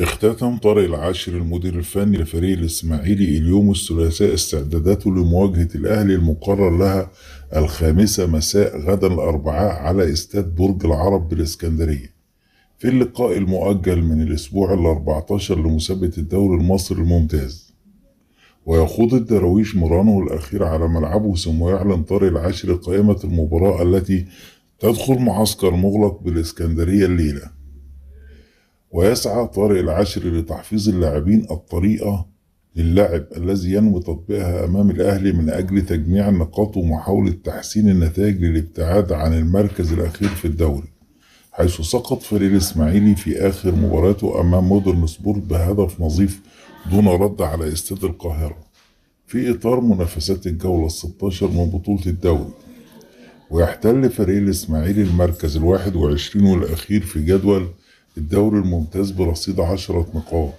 اختتم طارق العاشر المدير الفني لفريق الإسماعيلي اليوم الثلاثاء استعداداته لمواجهة الأهلي المقرر لها الخامسة مساء غدا الأربعاء على استاد برج العرب بالإسكندرية، في اللقاء المؤجل من الأسبوع ال14 لمسابقة الدوري المصري الممتاز. ويخوض الدراويش مرانه الأخير على ملعبه، ثم يعلن طارق العاشر قائمة المباراة التي تدخل معسكر مغلق بالإسكندرية الليلة. ويسعى طارق العاشر لتحفيظ اللاعبين الطريقة للعب الذي ينوي تطبيقها أمام الأهلي من أجل تجميع النقاط ومحاولة تحسين النتائج للابتعاد عن المركز الأخير في الدوري، حيث سقط فريق الإسماعيلي في آخر مباراته أمام مودرن سبورت بهدف نظيف دون رد على استاد القاهرة في إطار منافسات الجولة ال16 من بطولة الدوري. ويحتل فريق الإسماعيلي المركز ال21 والأخير في جدول الدوري الممتاز برصيد 10 نقاط،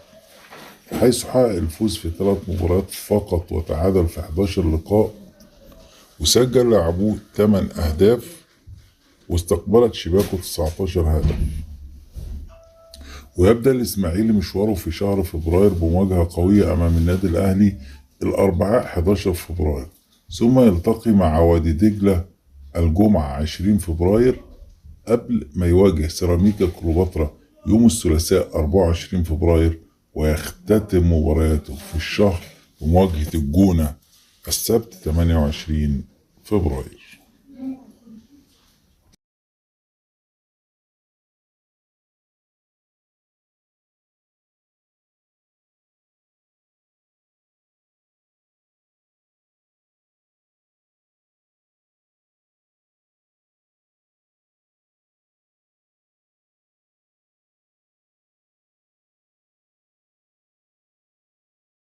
حيث حقق الفوز في 3 مباريات فقط وتعادل في 11 لقاء، وسجل لاعبوه 8 أهداف واستقبلت شباكه 19 هدف. ويبدأ الإسماعيلي مشواره في شهر فبراير بمواجهة قوية أمام النادي الأهلي الأربعاء 11 فبراير، ثم يلتقي مع وادي دجلة الجمعة 20 فبراير، قبل ما يواجه سيراميكا كليوباترا يوم الثلاثاء 24 فبراير، ويختتم مبارياته في الشهر بمواجهة الجونة السبت 28 فبراير.